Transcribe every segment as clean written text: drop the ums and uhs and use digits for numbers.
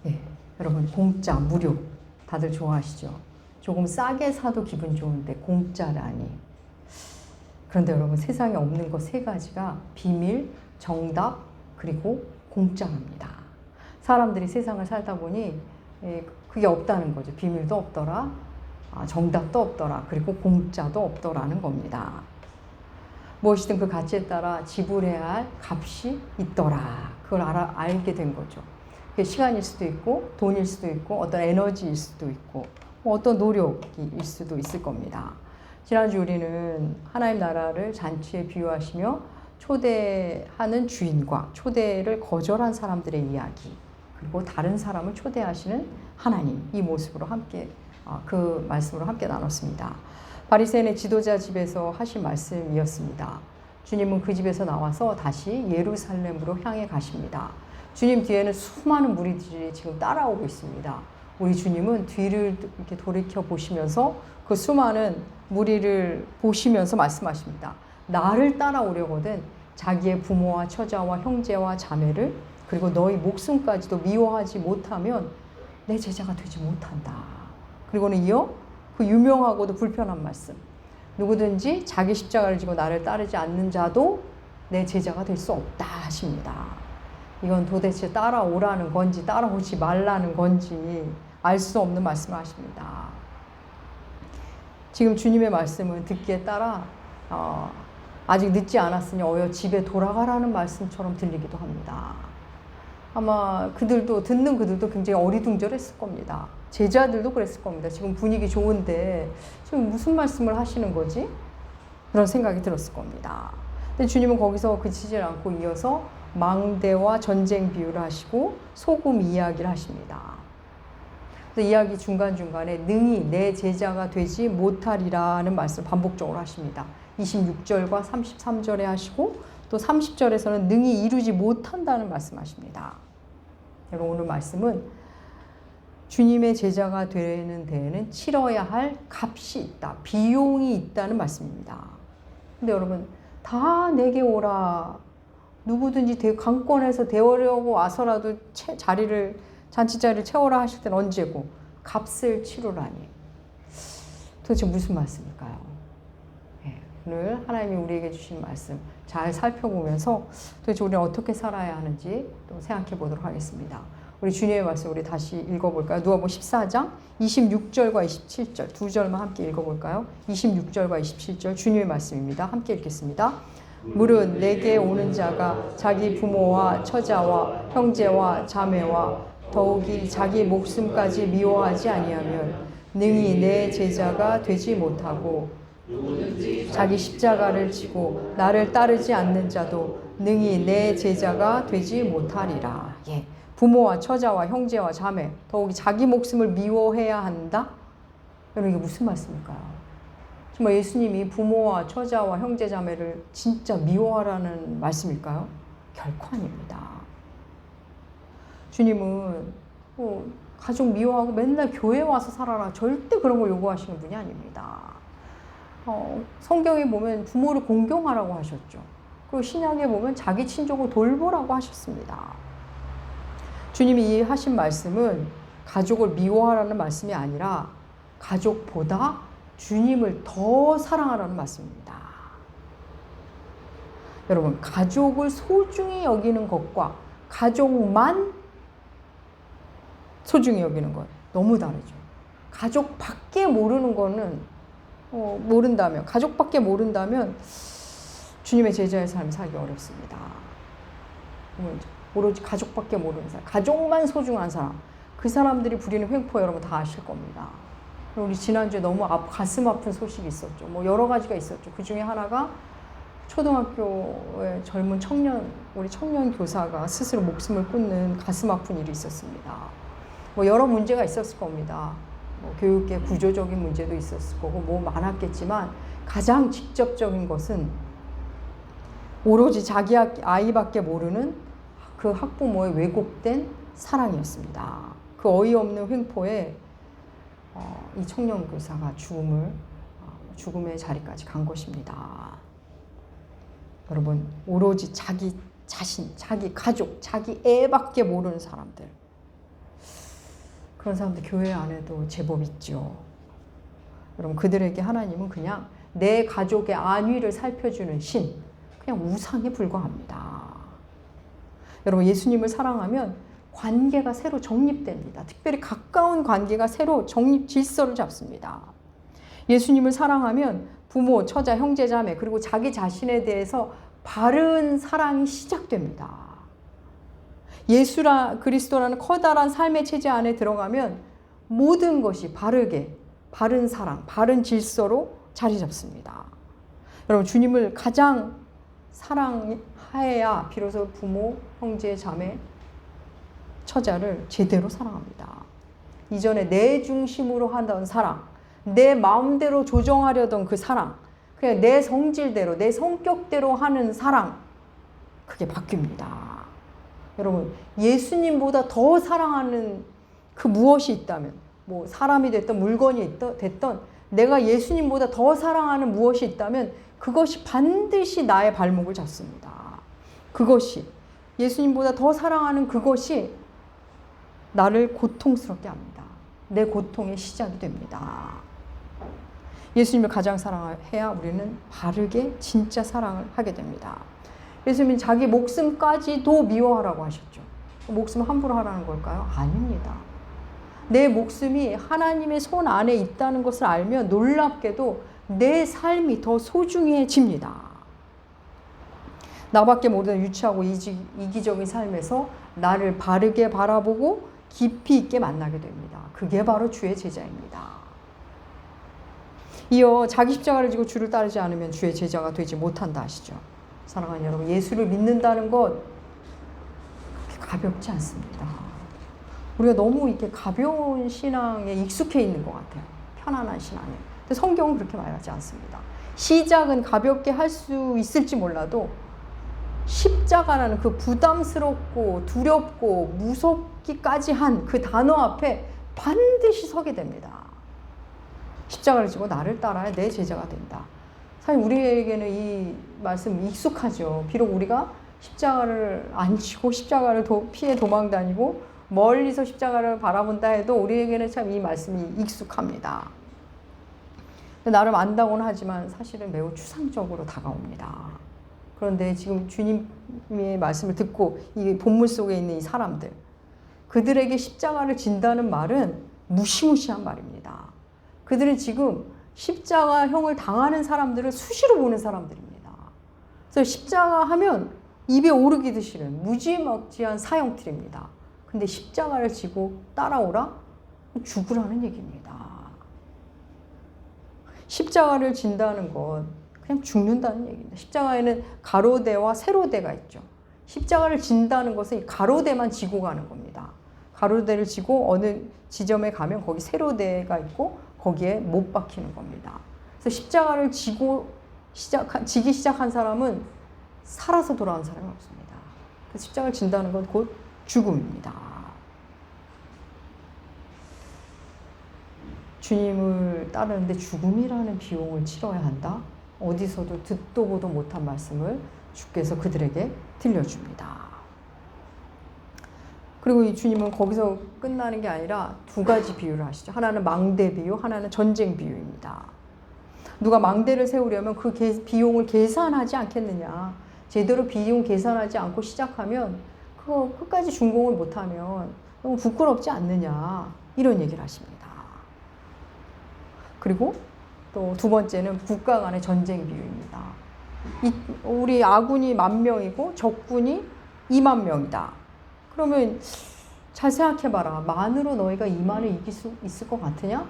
예, 여러분 공짜, 무료 다들 좋아하시죠? 조금 싸게 사도 기분 좋은데 공짜라니. 그런데 여러분 세상에 없는 것 세 가지가 비밀, 정답, 그리고 공짜랍니다. 사람들이 세상을 살다 보니 그게 없다는 거죠. 비밀도 없더라, 정답도 없더라, 그리고 공짜도 없더라는 겁니다. 무엇이든 그 가치에 따라 지불해야 할 값이 있더라. 그걸 알게 된 거죠. 그게 시간일 수도 있고 돈일 수도 있고 어떤 에너지일 수도 있고 어떤 노력일 수도 있을 겁니다. 지난주 우리는 하나님 나라를 잔치에 비유하시며 초대하는 주인과 초대를 거절한 사람들의 이야기, 그리고 다른 사람을 초대하시는 하나님, 이 모습으로 함께 그 말씀으로 함께 나눴습니다. 바리새인의 지도자 집에서 하신 말씀이었습니다. 주님은 그 집에서 나와서 다시 예루살렘으로 향해 가십니다. 주님 뒤에는 수많은 무리들이 지금 따라오고 있습니다. 우리 주님은 뒤를 이렇게 돌이켜 보시면서 그 수많은 무리를 보시면서 말씀하십니다. 나를 따라오려거든 자기의 부모와 처자와 형제와 자매를 그리고 너희 목숨까지도 미워하지 못하면 내 제자가 되지 못한다. 그리고는 이어 그 유명하고도 불편한 말씀. 누구든지 자기 십자가를 지고 나를 따르지 않는 자도 내 제자가 될 수 없다 하십니다. 이건 도대체 따라오라는 건지 따라오지 말라는 건지 알 수 없는 말씀을 하십니다. 지금 주님의 말씀은 듣기에 따라 아직 늦지 않았으니 어여 집에 돌아가라는 말씀처럼 들리기도 합니다. 아마 듣는 그들도 굉장히 어리둥절했을 겁니다. 제자들도 그랬을 겁니다. 지금 분위기 좋은데 지금 무슨 말씀을 하시는 거지? 그런 생각이 들었을 겁니다. 근데 주님은 거기서 그치질 않고 이어서 망대와 전쟁 비유를 하시고 소금 이야기를 하십니다. 이야기 중간중간에 능히 내 제자가 되지 못하리라는 말씀을 반복적으로 하십니다. 26절과 33절에 하시고 또 30절에서는 능히 이루지 못한다는 말씀하십니다. 여러분 오늘 말씀은 주님의 제자가 되는 데에는 치러야 할 값이 있다, 비용이 있다는 말씀입니다. 근데 여러분 다 내게 오라, 누구든지 강권해서 데우려고 와서라도 잔치자리를 채워라 하실 때는 언제고 값을 치르라니. 도대체 무슨 말씀일까요? 네, 오늘 하나님이 우리에게 주신 말씀 잘 살펴보면서 도대체 우리는 어떻게 살아야 하는지 또 생각해 보도록 하겠습니다. 우리 주님의 말씀 우리 다시 읽어볼까요? 누가복음 14장 26절과 27절 두 절만 함께 읽어볼까요? 26절과 27절 주님의 말씀입니다. 함께 읽겠습니다. 무릇 내게 오는 자가 자기 부모와 처자와 형제와 자매와 더욱이 자기 목숨까지 미워하지 아니하면 능히 내 제자가 되지 못하고 자기 십자가를 지고 나를 따르지 않는 자도 능히 내 제자가 되지 못하리라. 예. 부모와 처자와 형제와 자매, 더욱이 자기 목숨을 미워해야 한다? 여러분 이게 무슨 말씀일까요? 정말 예수님이 부모와 처자와 형제 자매를 진짜 미워하라는 말씀일까요? 결코 아닙니다. 주님은 가족 미워하고 맨날 교회 와서 살아라, 절대 그런 걸 요구하시는 분이 아닙니다. 성경에 보면 부모를 공경하라고 하셨죠. 그리고 신약에 보면 자기 친족을 돌보라고 하셨습니다. 주님이 하신 말씀은 가족을 미워하라는 말씀이 아니라 가족보다 주님을 더 사랑하라는 말씀입니다. 여러분, 가족을 소중히 여기는 것과 가족만 소중히 여기는 것 너무 다르죠. 가족밖에 모르는 거는 가족밖에 모른다면 주님의 제자의 삶을 살기 어렵습니다. 오로지 가족밖에 모르는 사람, 가족만 소중한 사람, 그 사람들이 부리는 횡포 여러분 다 아실 겁니다. 우리 지난주에 너무 가슴 아픈 소식이 있었죠. 여러 가지가 있었죠. 그 중에 하나가 초등학교의 젊은 우리 청년 교사가 스스로 목숨을 끊는 가슴 아픈 일이 있었습니다. 여러 문제가 있었을 겁니다. 교육계 구조적인 문제도 있었을 거고 많았겠지만 가장 직접적인 것은 오로지 자기 아이밖에 모르는 그 학부모의 왜곡된 사랑이었습니다. 그 어이없는 횡포에 이 청년 교사가 죽음의 자리까지 간 것입니다. 여러분, 오로지 자기 자신, 자기 가족, 자기 애밖에 모르는 사람들. 그런 사람들 교회 안에도 제법 있죠. 여러분, 그들에게 하나님은 그냥 내 가족의 안위를 살펴주는 신, 그냥 우상에 불과합니다. 여러분, 예수님을 사랑하면 관계가 새로 정립됩니다. 특별히 가까운 관계가 새로 질서를 잡습니다. 예수님을 사랑하면 부모, 처자, 형제, 자매, 그리고 자기 자신에 대해서 바른 사랑이 시작됩니다. 그리스도라는 커다란 삶의 체제 안에 들어가면 모든 것이 바르게, 바른 사랑, 바른 질서로 자리 잡습니다. 여러분, 주님을 가장 사랑해야 비로소 부모, 형제, 자매, 처자를 제대로 사랑합니다. 이전에 내 중심으로 하던 사랑, 내 마음대로 조정하려던 그 사랑, 그냥 내 성질대로, 내 성격대로 하는 사랑, 그게 바뀝니다. 여러분, 예수님보다 더 사랑하는 그 무엇이 있다면, 뭐 사람이 됐던 물건이 됐던 내가 예수님보다 더 사랑하는 무엇이 있다면 그것이 반드시 나의 발목을 잡습니다. 그것이, 예수님보다 더 사랑하는 그것이 나를 고통스럽게 합니다. 내 고통의 시작이 됩니다. 예수님을 가장 사랑해야 우리는 바르게 진짜 사랑을 하게 됩니다. 예수님은 자기 목숨까지도 미워하라고 하셨죠. 목숨 함부로 하라는 걸까요? 아닙니다. 내 목숨이 하나님의 손 안에 있다는 것을 알면 놀랍게도 내 삶이 더 소중해집니다. 나밖에 모르는 유치하고 이기적인 삶에서 나를 바르게 바라보고 깊이 있게 만나게 됩니다. 그게 바로 주의 제자입니다. 이어 자기 십자가를 지고 주를 따르지 않으면 주의 제자가 되지 못한다 하시죠. 사랑하는 여러분, 예수를 믿는다는 것 그렇게 가볍지 않습니다. 우리가 너무 이렇게 가벼운 신앙에 익숙해 있는 것 같아요. 편안한 신앙에. 근데 성경은 그렇게 말하지 않습니다. 시작은 가볍게 할 수 있을지 몰라도 십자가라는 그 부담스럽고 두렵고 무섭기까지 한 그 단어 앞에 반드시 서게 됩니다. 십자가를 지고 나를 따라야 내 제자가 된다. 사실 우리에게는 이 말씀 익숙하죠. 비록 우리가 십자가를 안 지고 십자가를 피해 도망 다니고 멀리서 십자가를 바라본다 해도 우리에게는 참 이 말씀이 익숙합니다. 나름 안다고는 하지만 사실은 매우 추상적으로 다가옵니다. 그런데 지금 주님의 말씀을 듣고 이 본문 속에 있는 이 사람들, 그들에게 십자가를 진다는 말은 무시무시한 말입니다. 그들은 지금 십자가형을 당하는 사람들을 수시로 보는 사람들입니다. 그래서 십자가 하면 입에 오르기도 싫은 무지막지한 사형틀입니다. 근데 십자가를 지고 따라오라? 죽으라는 얘기입니다. 십자가를 진다는 건 그냥 죽는다는 얘기입니다. 십자가에는 가로대와 세로대가 있죠. 십자가를 진다는 것은 가로대만 지고 가는 겁니다. 가로대를 지고 어느 지점에 가면 거기 세로대가 있고 거기에 못 박히는 겁니다. 그래서 십자가를 지기 시작한 사람은 살아서 돌아온 사람이 없습니다. 그래서 십자가를 진다는 건 곧 죽음입니다. 주님을 따르는데 죽음이라는 비용을 치러야 한다? 어디서도 듣도 보도 못한 말씀을 주께서 그들에게 들려줍니다. 그리고 이 주님은 거기서 끝나는 게 아니라 두 가지 비유를 하시죠. 하나는 망대 비유, 하나는 전쟁 비유입니다. 누가 망대를 세우려면 그 비용을 계산하지 않겠느냐. 제대로 비용 계산하지 않고 시작하면 그거 끝까지 준공을 못하면 너무 부끄럽지 않느냐. 이런 얘기를 하십니다. 그리고 또 두 번째는 국가 간의 전쟁 비유입니다. 우리 아군이 10,000명이고 적군이 20,000명이다. 그러면 잘 생각해봐라. 만으로 너희가 20,000을 이길 수 있을 것 같으냐?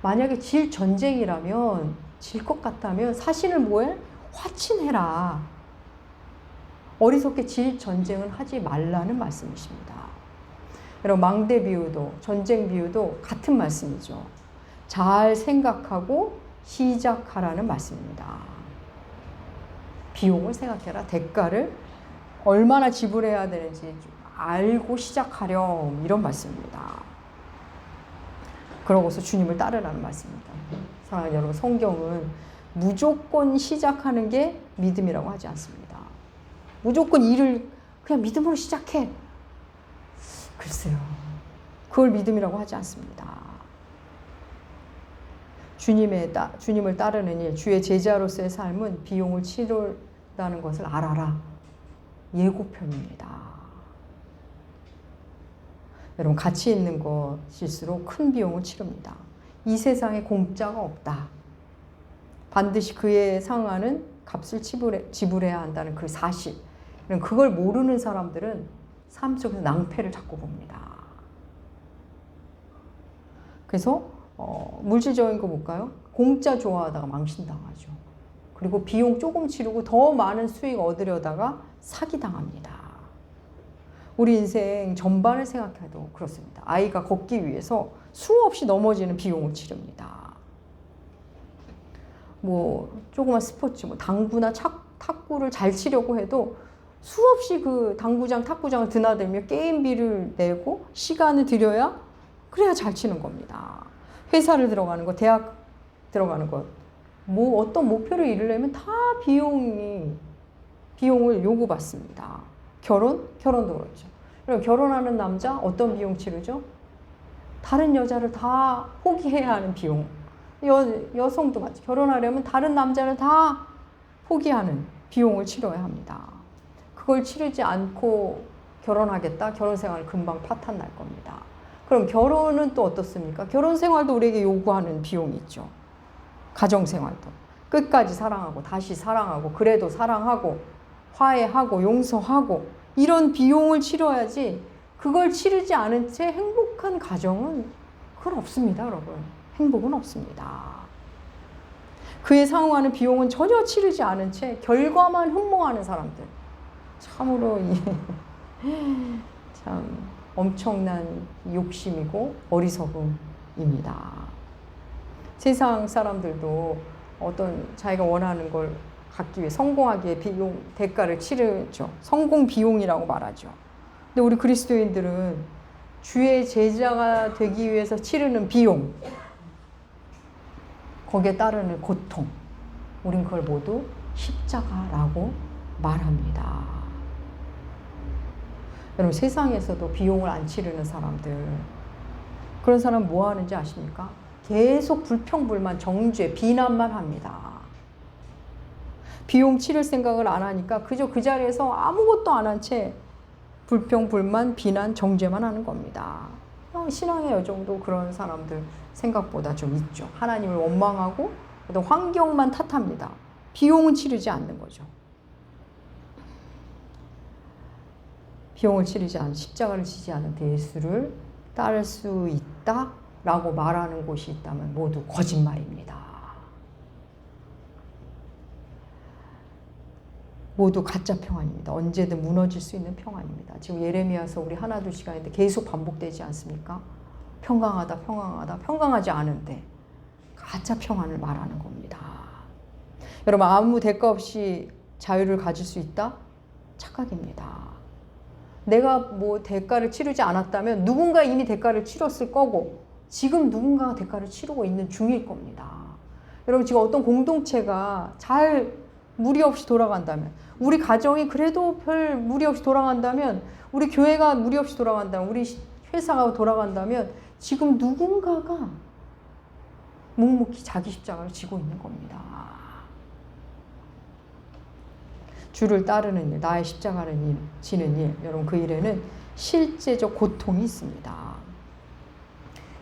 만약에 질 전쟁이라면, 질 것 같다면 사신을 뭐해? 화친해라. 어리석게 질 전쟁은 하지 말라는 말씀이십니다. 여러분, 망대 비유도 전쟁 비유도 같은 말씀이죠. 잘 생각하고 시작하라는 말씀입니다. 비용을 생각해라. 대가를 얼마나 지불해야 되는지 알고 시작하렴. 이런 말씀입니다. 그러고서 주님을 따르라는 말씀입니다. 사랑하는 여러분, 성경은 무조건 시작하는 게 믿음이라고 하지 않습니다. 무조건 일을 그냥 믿음으로 시작해. 글쎄요. 그걸 믿음이라고 하지 않습니다. 주님을 따르는 일, 주의 제자로서의 삶은 비용을 치른다는 것을 알아라. 예고편입니다. 여러분, 가치 있는 것일수록 큰 비용을 치릅니다. 이 세상에 공짜가 없다. 반드시 그에 상하는 값을 지불해야 한다는 그 사실. 그걸 모르는 사람들은 삶 속에서 낭패를 자꾸 봅니다. 그래서 물질적인 거 볼까요? 공짜 좋아하다가 망신당하죠. 그리고 비용 조금 치르고 더 많은 수익 얻으려다가 사기당합니다. 우리 인생 전반을 생각해도 그렇습니다. 아이가 걷기 위해서 수없이 넘어지는 비용을 치릅니다. 조그만 스포츠, 당구나 탁구를 잘 치려고 해도 수없이 그 당구장, 탁구장을 드나들며 게임비를 내고 시간을 들여야 그래야 잘 치는 겁니다. 회사를 들어가는 것, 대학 들어가는 것, 어떤 목표를 이루려면 다 비용을 요구받습니다. 결혼도 그렇죠. 그럼 결혼하는 남자 어떤 비용 치르죠? 다른 여자를 다 포기해야 하는 비용. 여성도 마찬가지. 결혼하려면 다른 남자를 다 포기하는 비용을 치러야 합니다. 그걸 치르지 않고 결혼하겠다? 결혼 생활 금방 파탄 날 겁니다. 그럼 결혼은 또 어떻습니까? 결혼 생활도 우리에게 요구하는 비용이 있죠. 가정 생활도. 끝까지 사랑하고 다시 사랑하고 그래도 사랑하고 화해하고 용서하고 이런 비용을 치러야지 그걸 치르지 않은 채 행복한 가정은 그건 없습니다, 여러분. 행복은 없습니다. 그에 상응하는 비용은 전혀 치르지 않은 채 결과만 흠모하는 사람들. 참으로 참 엄청난 욕심이고 어리석음입니다. 세상 사람들도 어떤 자기가 원하는 걸 갖기 위해 성공하기에 대가를 치르죠. 성공 비용이라고 말하죠. 근데 우리 그리스도인들은 주의 제자가 되기 위해서 치르는 비용, 거기에 따르는 고통, 우린 그걸 모두 십자가라고 말합니다. 여러분, 세상에서도 비용을 안 치르는 사람들, 그런 사람 뭐 하는지 아십니까? 계속 불평불만, 정죄, 비난만 합니다. 비용 치를 생각을 안 하니까 그저 그 자리에서 아무것도 안 한 채 불평불만, 비난, 정죄만 하는 겁니다. 신앙의 여정도 그런 사람들 생각보다 좀 있죠. 하나님을 원망하고 또 환경만 탓합니다. 비용은 치르지 않는 거죠. 비용을 치르지 않은, 십자가를 지지 않은 예수를 따를 수 있다라고 말하는 곳이 있다면 모두 거짓말입니다. 모두 가짜 평안입니다. 언제든 무너질 수 있는 평안입니다. 지금 예레미야서 우리 하나둘 시간인데 계속 반복되지 않습니까? 평강하다, 평강하다, 평강하지 않은데 가짜 평안을 말하는 겁니다. 여러분, 아무 대가 없이 자유를 가질 수 있다? 착각입니다. 내가 대가를 치르지 않았다면 누군가 이미 대가를 치렀을 거고 지금 누군가가 대가를 치르고 있는 중일 겁니다. 여러분, 지금 어떤 공동체가 잘 무리 없이 돌아간다면, 우리 가정이 그래도 별 무리 없이 돌아간다면, 우리 교회가 무리 없이 돌아간다면, 우리 회사가 돌아간다면 지금 누군가가 묵묵히 자기 십자가를 지고 있는 겁니다. 주를 따르는 일, 나의 십자가를 지는 일, 여러분, 그 일에는 실제적 고통이 있습니다.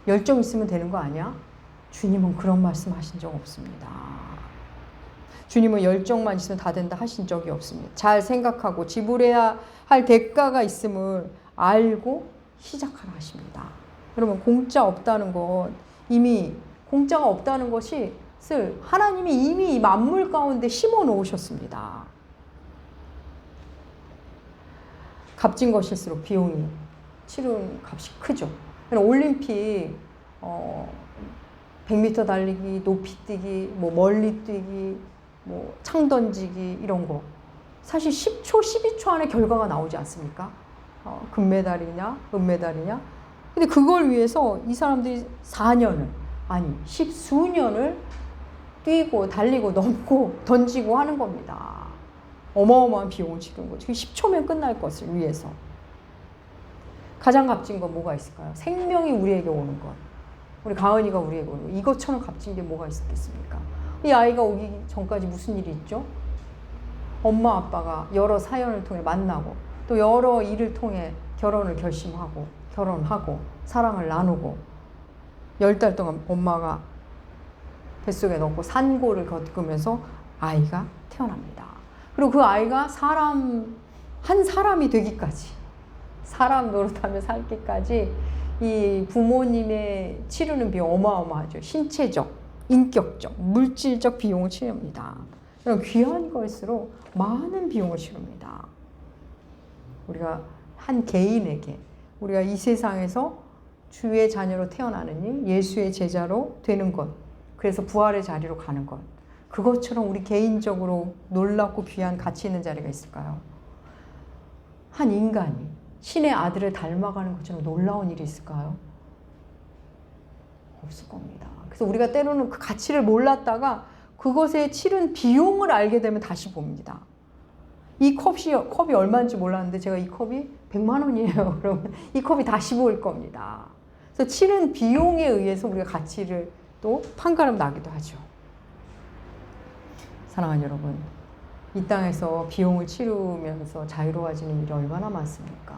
열정 있으면 되는 거 아니야? 주님은 그런 말씀 하신 적 없습니다. 주님은 열정만 있으면 다 된다 하신 적이 없습니다. 잘 생각하고 지불해야 할 대가가 있음을 알고 시작하라 하십니다. 여러분, 공짜 없다는 것, 이미 공짜가 없다는 것이 하나님이 이미 만물 가운데 심어 놓으셨습니다. 값진 것일수록 비용이 치른 값이 크죠. 올림픽 100m 달리기, 높이 뛰기, 멀리 뛰기, 창 던지기 이런 거 사실 10초, 12초 안에 결과가 나오지 않습니까? 금메달이냐, 은메달이냐. 근데 그걸 위해서 이 사람들이 4년을, 아니 10수년을 뛰고 달리고 넘고 던지고 하는 겁니다. 어마어마한 비용을 치르는 거죠. 10초면 끝날 것을 위해서. 가장 값진 건 뭐가 있을까요? 생명이 우리에게 오는 것. 우리 가은이가 우리에게 오는 것. 이것처럼 값진 게 뭐가 있겠습니까? 이 아이가 오기 전까지 무슨 일이 있죠? 엄마 아빠가 여러 사연을 통해 만나고 또 여러 일을 통해 결혼을 결심하고 결혼하고 사랑을 나누고 10달 동안 엄마가 뱃속에 넣고 산고를 겪으면서 아이가 태어납니다. 그리고 그 아이가 한 사람이 되기까지, 사람 노릇하며 살기까지 이 부모님의 치르는 비용 어마어마하죠. 신체적, 인격적, 물질적 비용을 치릅니다. 그럼 귀한 것일수록 많은 비용을 치릅니다. 우리가 한 개인에게, 우리가 이 세상에서 주의 자녀로 태어나는 일, 예수의 제자로 되는 것, 그래서 부활의 자리로 가는 것, 그것처럼 우리 개인적으로 놀랍고 귀한 가치 있는 자리가 있을까요? 한 인간이 신의 아들을 닮아가는 것처럼 놀라운 일이 있을까요? 없을 겁니다. 그래서 우리가 때로는 그 가치를 몰랐다가 그것에 치른 비용을 알게 되면 다시 봅니다. 이 컵이 얼마인지 몰랐는데 제가 이 컵이 100만 원이에요. 그러면 이 컵이 다시 보일 겁니다. 그래서 치른 비용에 의해서 우리가 가치를 또 판가름 나기도 하죠. 사랑하는 여러분, 이 땅에서 비용을 치르면서 자유로워지는 일이 얼마나 많습니까?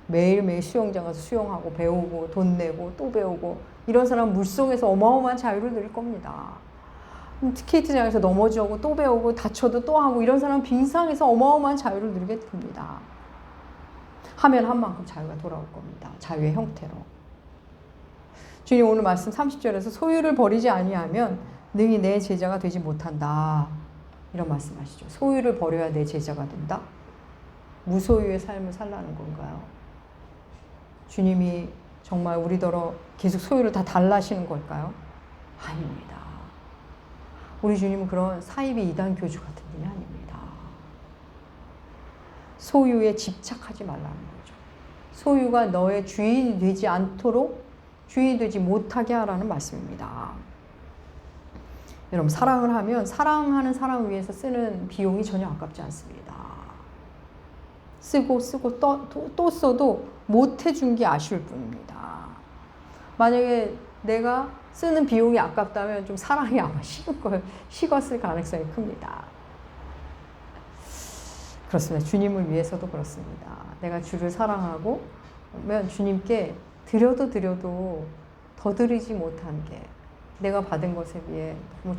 매일매일 수영장 가서 수영하고 배우고 돈 내고 또 배우고 이런 사람은 물속에서 어마어마한 자유를 누릴 겁니다. 스케이트장에서 넘어지고 또 배우고 다쳐도 또 하고 이런 사람은 빙상에서 어마어마한 자유를 누리게 됩니다. 하면 한 만큼 자유가 돌아올 겁니다. 자유의 형태로. 주님 오늘 말씀 30절에서 소유를 버리지 아니하면 능히 내 제자가 되지 못한다. 이런 말씀하시죠. 소유를 버려야 내 제자가 된다? 무소유의 삶을 살라는 건가요? 주님이 정말 우리더러 계속 소유를 다 달라시는 걸까요? 아닙니다. 우리 주님은 그런 사이비 이단 교주 같은 분이 아닙니다. 소유에 집착하지 말라는 거죠. 소유가 너의 주인이 되지 않도록, 주인이 되지 못하게 하라는 말씀입니다. 여러분, 사랑을 하면 사랑하는 사람 위해서 쓰는 비용이 전혀 아깝지 않습니다. 쓰고 또 써도 못 해준 게 아쉬울 뿐입니다. 만약에 내가 쓰는 비용이 아깝다면 좀 사랑이 아마 식었을 가능성이 큽니다. 그렇습니다. 주님을 위해서도 그렇습니다. 내가 주를 사랑하고 면 주님께 드려도 더 드리지 못한 게 내가 받은 것에 비해 너무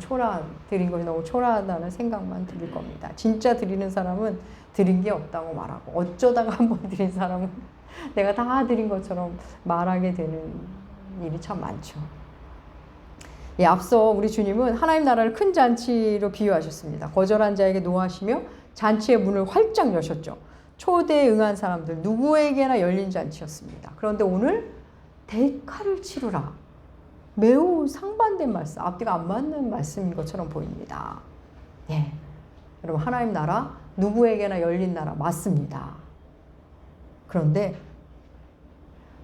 드린 것이 너무 초라하다는 생각만 들 겁니다. 진짜 드리는 사람은 드린 게 없다고 말하고 어쩌다가 한번 드린 사람은 내가 다 드린 것처럼 말하게 되는 일이 참 많죠. 예, 앞서 우리 주님은 하나님 나라를 큰 잔치로 비유하셨습니다. 거절한 자에게 노하시며 잔치의 문을 활짝 여셨죠. 초대에 응한 사람들 누구에게나 열린 잔치였습니다. 그런데 오늘 대가를 치르라. 매우 상반된 말씀, 앞뒤가 안 맞는 말씀인 것처럼 보입니다. 예, 여러분 하나님 나라 누구에게나 열린 나라 맞습니다. 그런데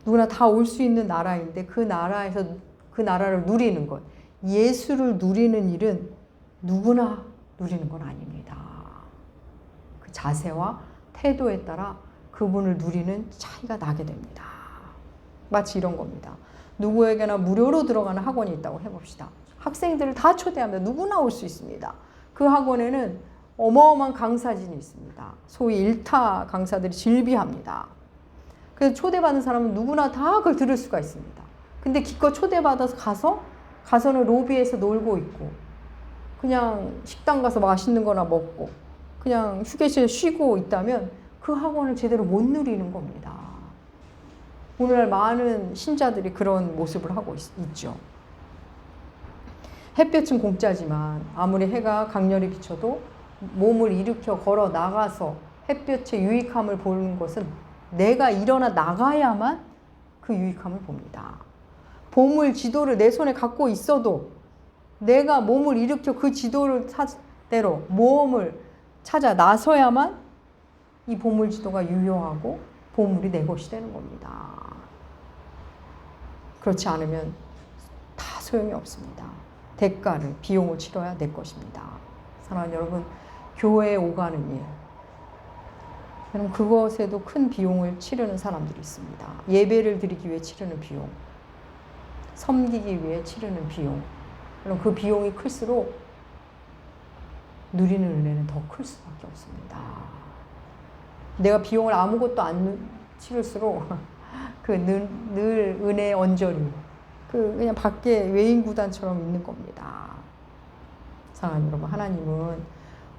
누구나 다 올 수 있는 나라인데 그 나라에서 그 나라를 누리는 것, 예수를 누리는 일은 누구나 누리는 건 아닙니다. 그 자세와 태도에 따라 그분을 누리는 차이가 나게 됩니다. 마치 이런 겁니다. 누구에게나 무료로 들어가는 학원이 있다고 해봅시다. 학생들을 다 초대합니다. 누구나 올 수 있습니다. 그 학원에는 어마어마한 강사진이 있습니다. 소위 일타 강사들이 질비합니다. 그래서 초대받은 사람은 누구나 다 그걸 들을 수가 있습니다. 근데 기껏 초대받아서 가서는 로비에서 놀고 있고 그냥 식당 가서 맛있는 거나 먹고 그냥 휴게실에 쉬고 있다면 그 학원을 제대로 못 누리는 겁니다. 오늘날 많은 신자들이 그런 모습을 하고 있죠. 햇볕은 공짜지만 아무리 해가 강렬히 비쳐도 몸을 일으켜 걸어 나가서 햇볕의 유익함을 보는 것은 내가 일어나 나가야만 그 유익함을 봅니다. 보물 지도를 내 손에 갖고 있어도 내가 몸을 일으켜 그 지도를 대로 모험을 찾아 나서야만 이 보물 지도가 유효하고 보물이 내 것이 되는 겁니다. 그렇지 않으면 다 소용이 없습니다. 대가를, 비용을 치러야 내 것입니다. 사랑하는 여러분, 교회에 오가는 일, 여러분 그것에도 큰 비용을 치르는 사람들이 있습니다. 예배를 드리기 위해 치르는 비용, 섬기기 위해 치르는 비용. 그럼 그 비용이 클수록 누리는 은혜는 더 클 수밖에 없습니다. 내가 비용을 아무것도 안 치를수록 그 늘 은혜의 언저리, 그냥 밖에 외인 구단처럼 있는 겁니다. 사랑하는 여러분, 하나님은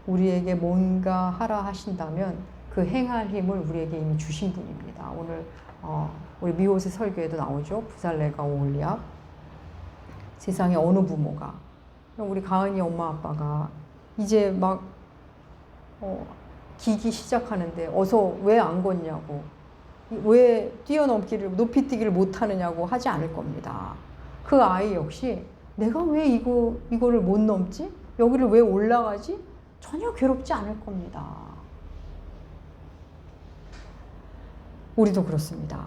우리에게 뭔가 하라 하신다면 그 행할 힘을 우리에게 이미 주신 분입니다. 오늘 우리 미호세 설교에도 나오죠. 부살레가 오홀리압. 세상에 어느 부모가, 우리 가은이 엄마 아빠가 이제 막 기기 시작하는데 어서 왜 안 걷냐고, 왜 뛰어넘기를 높이 뛰기를 못하느냐고 하지 않을 겁니다. 그 아이 역시 내가 왜 이거를 못 넘지? 여기를 왜 올라가지? 전혀 괴롭지 않을 겁니다. 우리도 그렇습니다.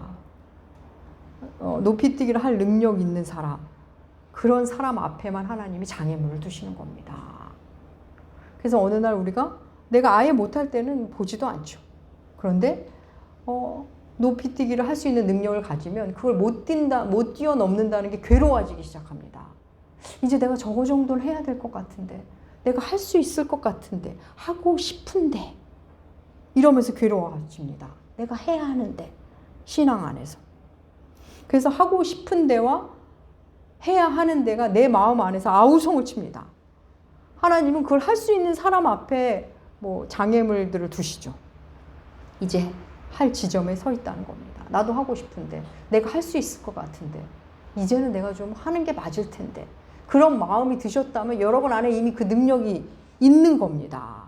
높이 뛰기를 할 능력 있는 사람, 그런 사람 앞에만 하나님이 장애물을 두시는 겁니다. 그래서 어느 날 우리가 내가 아예 못할 때는 보지도 않죠. 그런데 높이 뛰기를 할 수 있는 능력을 가지면 그걸 못 뛰어넘는다는 게 괴로워지기 시작합니다. 이제 내가 저거 정도는 해야 될 것 같은데, 내가 할 수 있을 것 같은데, 하고 싶은데, 이러면서 괴로워집니다. 내가 해야 하는데, 신앙 안에서. 그래서 하고 싶은 데와 해야 하는 데가 내 마음 안에서 아우성을 칩니다. 하나님은 그걸 할 수 있는 사람 앞에 장애물들을 두시죠. 이제 할 지점에 서 있다는 겁니다. 나도 하고 싶은데, 내가 할 수 있을 것 같은데, 이제는 내가 좀 하는 게 맞을 텐데, 그런 마음이 드셨다면 여러분 안에 이미 그 능력이 있는 겁니다.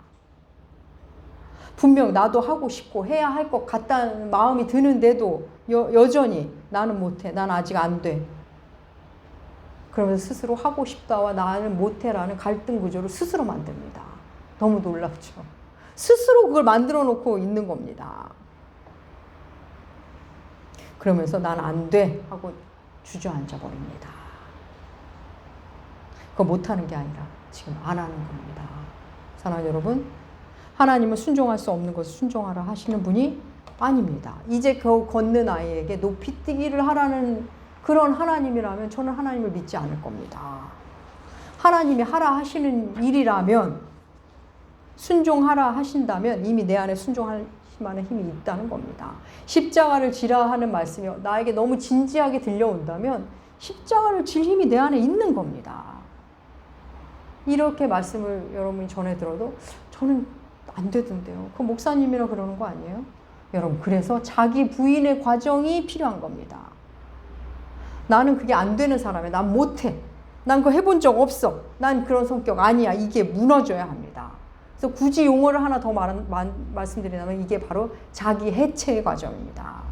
분명 나도 하고 싶고 해야 할 것 같다는 마음이 드는데도 여전히 나는 못해, 난 아직 안 돼. 그러면서 스스로 하고 싶다와 나는 못해라는 갈등 구조를 스스로 만듭니다. 너무 놀랍죠. 스스로 그걸 만들어 놓고 있는 겁니다. 그러면서 난 안 돼 하고 주저앉아 버립니다. 그거 못하는 게 아니라 지금 안 하는 겁니다. 사랑하는 여러분, 하나님은 순종할 수 없는 것을 순종하라 하시는 분이 아닙니다. 이제 겨우 걷는 아이에게 높이 뛰기를 하라는 그런 하나님이라면 저는 하나님을 믿지 않을 겁니다. 하나님이 하라 하시는 일이라면, 순종하라 하신다면 이미 내 안에 순종할 만한 힘이 있다는 겁니다. 십자가를 지라 하는 말씀이 나에게 너무 진지하게 들려온다면 십자가를 질 힘이 내 안에 있는 겁니다. 이렇게 말씀을 여러분이 전해 들어도 저는 안 되던데요. 그 목사님이라 그러는 거 아니에요? 여러분, 그래서 자기 부인의 과정이 필요한 겁니다. 나는 그게 안 되는 사람이야. 난 못해. 난 그거 해본 적 없어. 난 그런 성격 아니야. 이게 무너져야 합니다. 그래서 굳이 용어를 하나 더 말씀드리자면 이게 바로 자기 해체의 과정입니다.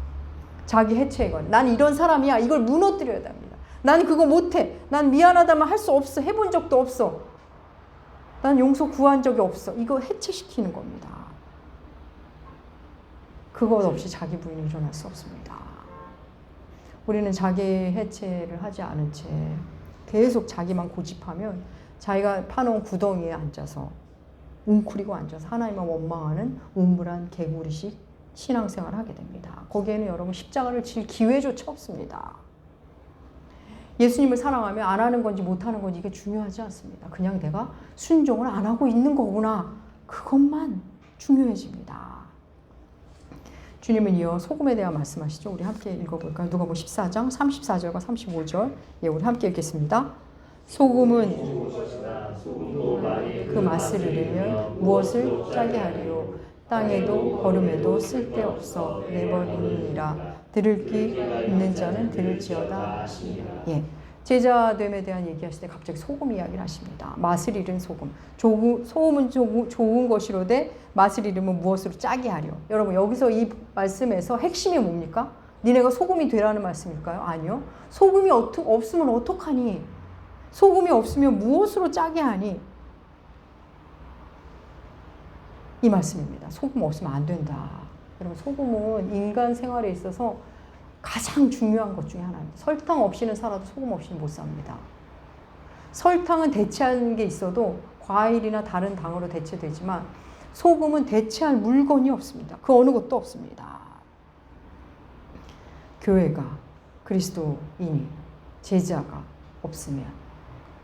자기 해체의 과정. 난 이런 사람이야. 이걸 무너뜨려야 됩니다. 난 그거 못해. 난 미안하다면 할 수 없어. 해본 적도 없어. 난 용서 구한 적이 없어. 이거 해체시키는 겁니다. 그것 없이 자기 부인이 일어날 수 없습니다. 우리는 자기 해체를 하지 않은 채 계속 자기만 고집하면 자기가 파놓은 구덩이에 앉아서 웅크리고 앉아서 하나님만 원망하는 우물한 개구리식 신앙생활을 하게 됩니다. 거기에는 여러분 십자가를 질 기회조차 없습니다. 예수님을 사랑하면 안 하는 건지 못 하는 건지 이게 중요하지 않습니다. 그냥 내가 순종을 안 하고 있는 거구나. 그것만 중요해집니다. 주님은 이어 소금에 대한 말씀하시죠. 우리 함께 읽어볼까요? 누가복음 14장 34절과 35절. 예, 우리 함께 읽겠습니다. 소금은 그 맛을 잃으면 무엇을 짜게 하리요? 땅에도 거름에도 쓸데없어 내버리니라. 들을 귀 있는 자는 들을지어다. 예, 제자됨에 대한 얘기하실 때 갑자기 소금 이야기를 하십니다. 맛을 잃은 소금. 소금은 좋은 것이로되 맛을 잃으면 무엇으로 짜게 하려. 여러분, 여기서 이 말씀에서 핵심이 뭡니까? 니네가 소금이 되라는 말씀일까요? 아니요. 소금이 없으면 어떡하니? 소금이 없으면 무엇으로 짜게 하니? 이 말씀입니다. 소금 없으면 안 된다. 여러분, 소금은 인간 생활에 있어서 가장 중요한 것 중에 하나입니다. 설탕 없이는 살아도 소금 없이는 못 삽니다. 설탕은 대체하는 게 있어도 과일이나 다른 당으로 대체되지만 소금은 대체할 물건이 없습니다. 그 어느 것도 없습니다. 교회가, 그리스도인이, 제자가 없으면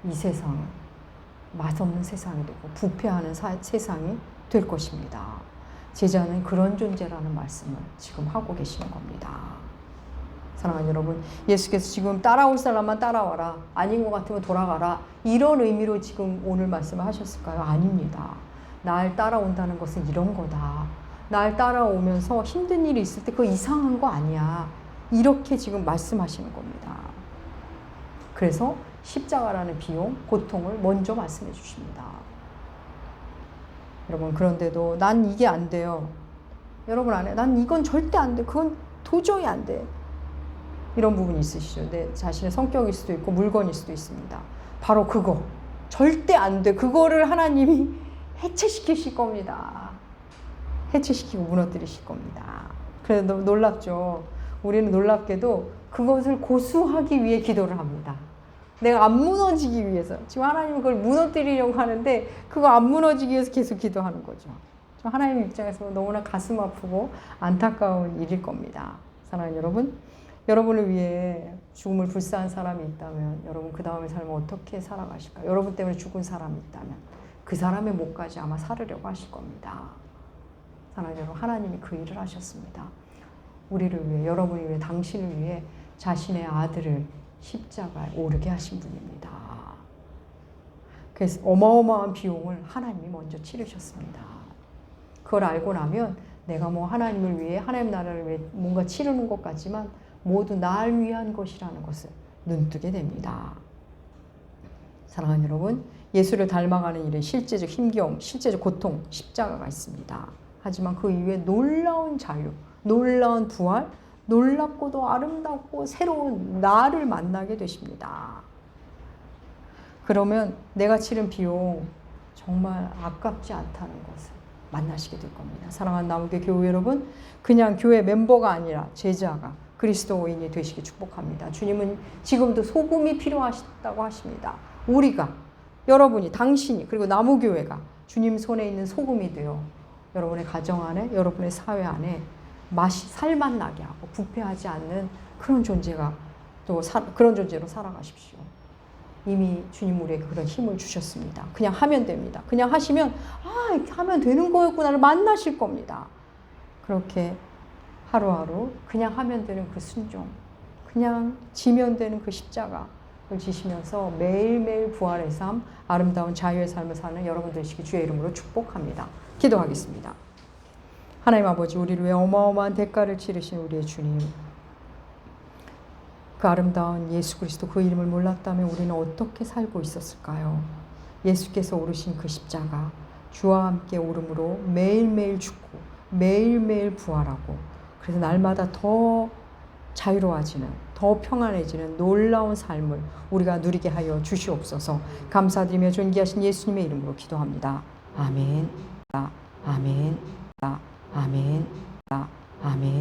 이 세상은 맛없는 세상이 되고 부패하는 세상이 될 것입니다. 제자는 그런 존재라는 말씀을 지금 하고 계시는 겁니다. 사랑하는 여러분, 예수께서 지금 따라올 사람만 따라와라, 아닌 것 같으면 돌아가라, 이런 의미로 지금 오늘 말씀을 하셨을까요? 아닙니다. 날 따라온다는 것은 이런 거다. 날 따라오면서 힘든 일이 있을 때 그거 이상한 거 아니야. 이렇게 지금 말씀하시는 겁니다. 그래서 십자가라는 비용, 고통을 먼저 말씀해 주십니다. 여러분, 그런데도 난 이게 안 돼요. 여러분 안 해. 난 이건 절대 안 돼. 그건 도저히 안 돼. 이런 부분이 있으시죠. 내 자신의 성격일 수도 있고 물건일 수도 있습니다. 바로 그거. 절대 안 돼. 그거를 하나님이 해체시키실 겁니다. 해체시키고 무너뜨리실 겁니다. 그래서 놀랍죠. 우리는 놀랍게도 그것을 고수하기 위해 기도를 합니다. 내가 안 무너지기 위해서. 지금 하나님은 그걸 무너뜨리려고 하는데 그거 안 무너지기 위해서 계속 기도하는 거죠. 하나님 입장에서 너무나 가슴 아프고 안타까운 일일 겁니다. 사랑하는 여러분, 여러분을 위해 죽음을 불사한 사람이 있다면 여러분 그 다음의 삶을 어떻게 살아가실까요? 여러분 때문에 죽은 사람이 있다면 그 사람의 목까지 아마 살으려고 하실 겁니다. 사랑하는 여러분, 하나님이 그 일을 하셨습니다. 우리를 위해, 여러분을 위해, 당신을 위해 자신의 아들을 십자가에 오르게 하신 분입니다. 그래서 어마어마한 비용을 하나님이 먼저 치르셨습니다. 그걸 알고 나면 내가 뭐 하나님을 위해, 하나님 나라를 위해 뭔가 치르는 것 같지만 모두 날 위한 것이라는 것을 눈뜨게 됩니다. 사랑하는 여러분, 예수를 닮아가는 일에 실제적 힘겨움, 실제적 고통, 십자가가 있습니다. 하지만 그 이후에 놀라운 자유, 놀라운 부활, 놀랍고도 아름답고 새로운 나를 만나게 되십니다. 그러면 내가 치른 비용 정말 아깝지 않다는 것을 만나시게 될 겁니다. 사랑하는 나무교 교회 여러분, 그냥 교회 멤버가 아니라 제자가, 그리스도인이 되시길 축복합니다. 주님은 지금도 소금이 필요하시다고 하십니다. 우리가, 여러분이, 당신이, 그리고 나무교회가 주님 손에 있는 소금이 되어 여러분의 가정 안에, 여러분의 사회 안에 맛이 살맛 나게 하고 부패하지 않는 그런 존재가 또 그런 존재로 살아가십시오. 이미 주님 우리에게 그런 힘을 주셨습니다. 그냥 하면 됩니다. 그냥 하시면 하면 되는 거였구나를 만나실 겁니다. 그렇게 하루하루 그냥 하면 되는 그 순종, 그냥 지면 되는 그 십자가를 지시면서 매일매일 부활의 삶, 아름다운 자유의 삶을 사는 여러분 되시기 주의 이름으로 축복합니다. 기도하겠습니다. 하나님 아버지, 우리를 위해 어마어마한 대가를 치르신 우리의 주님, 그 아름다운 예수 그리스도 그 이름을 몰랐다면 우리는 어떻게 살고 있었을까요? 예수께서 오르신 그 십자가, 주와 함께 오름으로 매일매일 죽고 매일매일 부활하고, 그래서 날마다 더 자유로워지는, 더 평안해지는 놀라운 삶을 우리가 누리게 하여 주시옵소서. 감사드리며 존귀하신 예수님의 이름으로 기도합니다. 아멘. 아멘. 아멘. 아멘.